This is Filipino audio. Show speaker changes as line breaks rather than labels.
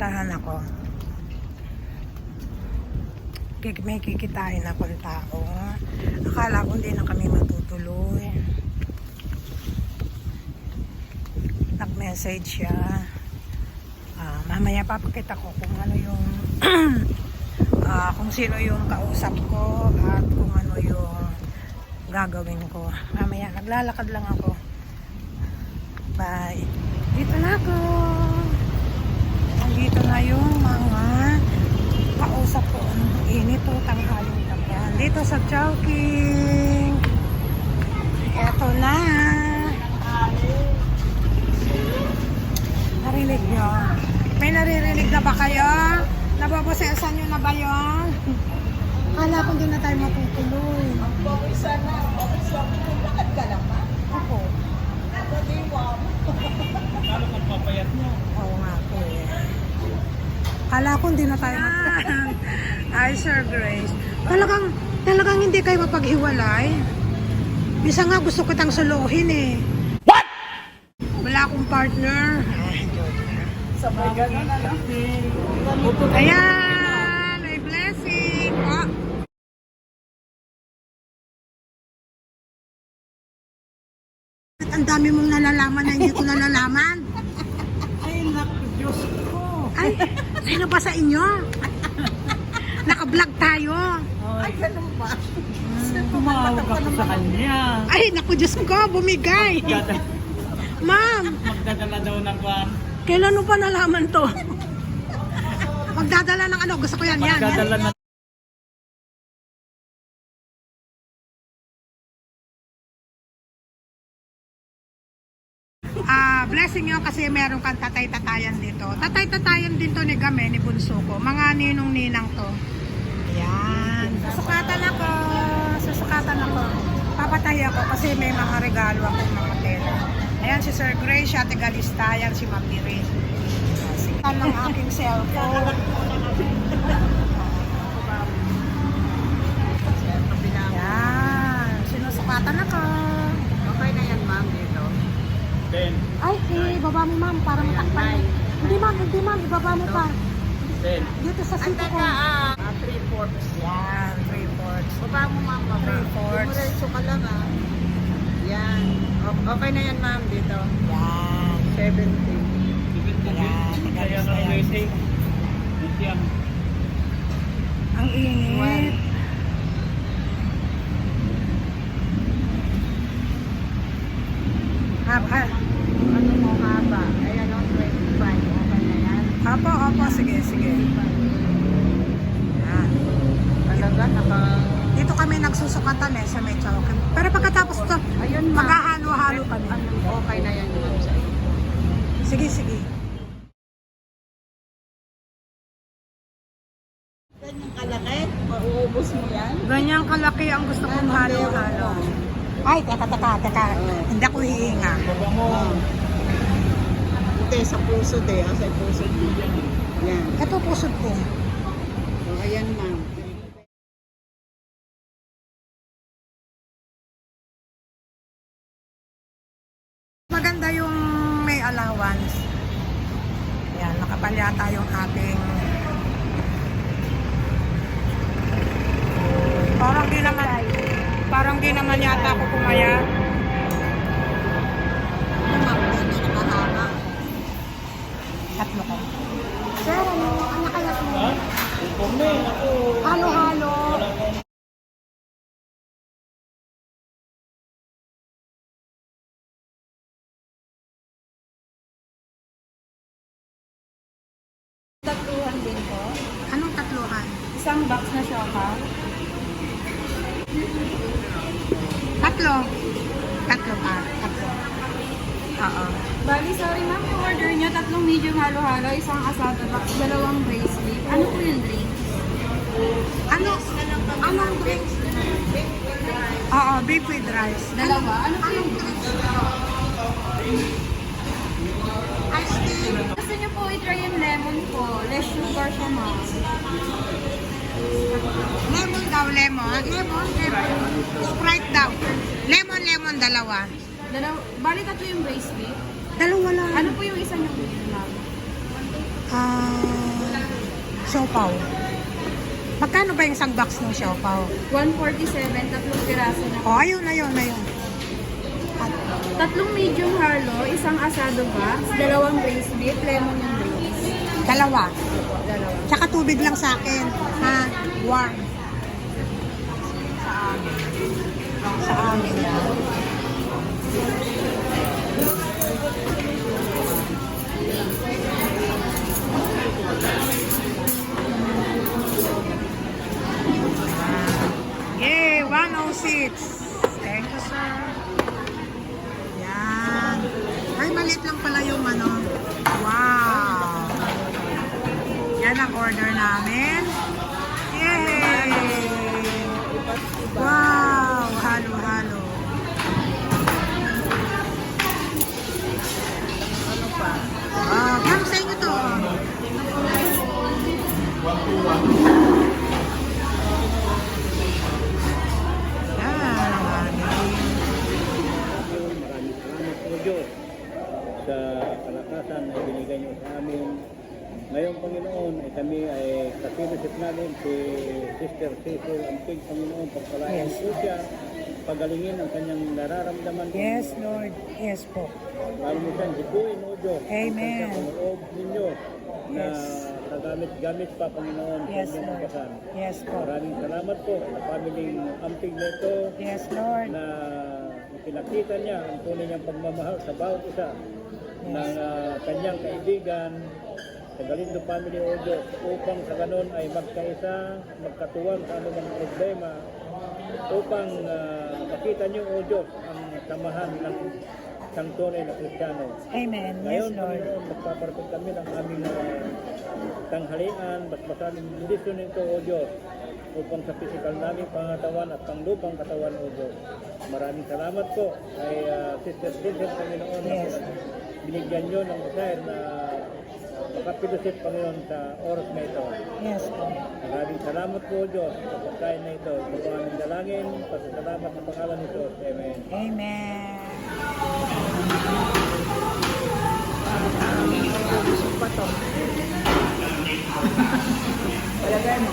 pupuntahan ako. May kikitain akong tao. Akala ko hindi na kami matutuloy. Nag-message siya. Mamaya papakita ko kung ano yung kung sino yung kausap ko at kung ano yung gagawin ko. Mamaya naglalakad lang ako. Bye. Dito na ako. Andito na yung mga kausap ko. Init to, tanghaling tapan. Dito sa Chowking. Eto na. Narinig nyo? May naririnig na ba kayo? Nababosesan nyo na ba yun? Kala ko din na tayo matutuloy.
Okay sana. Okay sana. Lakad ka lang ba?
Ako.
Lalo kang papayat mo.
Oo nga po eh. Kala ko hindi na tayo Ay, Sir Grace. Talagang hindi kayo mapaghiwalay. Bisa nga gusto kitang suluhin eh.
What?
Wala akong partner.
Sabay gano'n na lang.
Ayan! May blessing! Oh. Ang dami mong nalalaman na hindi ko nalalaman.
Ay, naku, Diyos ko.
Ay, sino ba sa inyo? Naka-vlog tayo.
Ay, ganun ba? Tumawag ako sa kanya.
Ay, naku, Diyos ko, bumigay. Ma'am,
Magdadala daw ng kwan.
kailan mo pa nalaman to? Magdadala ng ano? Gusto ko yan.
Magdadala na.
Blessing yun kasi meron kang tatay-tatayan dito. Tatay-tatayan din to ni Game, ni Bunso ko. Mga ninong-ninang to. Ayan. Susukatan ako. Susukatan ako. Papatay ako kasi may mga regalo ako mga tela. Ayan si Sir Gray, siya tigalista. Ayan si Mapiri. Sikan ng aking cellphone. Ayan. Sinusukatan ako.
Okay na yan, ma'am, dito. Then,
Ay, baba mo ma'am, para matakpan. Hindi ma'am, ibaba mo pa.
then.
Dito sa sito ko.
3/4.
Yan, 3/4.
Baba mo, ma'am. Baba.
3/4.
Diretso ka lang, ah. Yan. Okay na yan, ma'am, dito.
Yan.
70.
Ayan,
Kaya
tigalis
ng
na yan.
waiting. Yan.
Ang init. Haba.
Ano mo haba? Ayan, 25. Okay na yan.
Opo, sige. Yan.
Talaga,
Dito kami nagsusukatan sa may Chowking. Pero pagkatapos to,
Ayun, ma'am.
maghahalo-halo kami.
Okay na yan, ma'am, sa iyo.
Sige.
Ganyang kalaki, mauubos mo yan.
Ganyang kalaki ang gusto kong halo-halo. Ay, teka. Hindi ako hihinga.
Baba mo. Ito, sa puso de. Sa puso de. Yan.
Ito pusod ko.
So, ayan, ma'am.
Maganda yung may allowance. Yan, nakapalyata yung ating parang di naman yata ako pumaya.
Ano, ma'am? Hindi na mahaba.
Tatlo ko. Sir, ano kaya mo?
Ha? Kumi, ako.
Halo-halo.
Tatluhan din po.
Anong tatluhan?
Isang box na sioka.
Tatlo. Tatlo pa. Tatlo. Oo.
Bali, sorry ma'am, kung order niyo, 3 medium halo-halo, isang asada box, 2 bracelet. Ano po yung drink?
Anong drink? Oo, beef with rice.
Dalawa? Ano po yung drink?
Iced tea.
Gusto niyo po i-try yung lemon po. Less sugar siya ma'am.
Lemon daw, lemon. Sprite daw. Lemon, dalawa.
Bali, 3 yung bracelet.
Dalawa lang.
Ano po yung isa niyo ma'am?
siopaw. Magkano ba yung isang box ng siopaw?
147, tatlong piraso na.
Oh, ayun. At,
Tatlong medium halo, isang asado box, dalawang braised beef, lemon yung drinks.
dalawa.
Dalawa.
Tsaka tubig lang sa akin. Ha? Warm. Sa amin yan. Yay! 106. Thank you, sir. Yan. Ay, maliit lang pala yung ano. Wow! Yan ang order namin. Yay! Wow! Halo-halo.
Ano pa?
Ma'am, sa inyo to. Yan ang aming.
Maraming salamat po Diyos sa kalakasan na binigay niyo sa amin. Ngayong Panginoon ay kami ay kapilisip namin si Sister Cecil Ampig, Panginoon, pagpalain po siya, pagalingin ang kanyang nararamdaman.
Yes, Lord. Yes po.
Lalo mo siyang hibuin, O Diyos.
Amen.
Ang loob ninyo na
Yes.
nagamit-gamit pa, Panginoon, sa
Yes,
inyong
Lord.
kasan.
Yes po.
Maraming salamat po sa pamilyang Ampig na ito
Yes, Lord.
na pinakita niya ang tunay niyang pagmamahal sa bawat isa ng kanyang kaibigan sa Galindo Family, O Diyos, upang sa ganon ay magkaisa, magkatuwang sa anumang problema, upang makita niyo, O Diyos, ang samahan ng isang tunay na Kristiyano.
Amen. Yes,
Ngayon,
Lord.
Panginoon, magpaparating kami ng aming tanghalian, basbasaling bendisyon nito, O Diyos, upang sa physical naming pangatawan at panglupang katawan, O Diyos. Maraming salamat po kay Sister Vincent, Panginoon,
Yes.
na binigyan nyo ng desire na makapilusip, Panginoon, sa oras na ito.
Yes po.
Maraming salamat po, Diyos, sa pagkain na ito. Ito po aming dalangin, pasasalamat sa pangalan nito. Amen.
Amen.
Busog pa to. Palagay mo.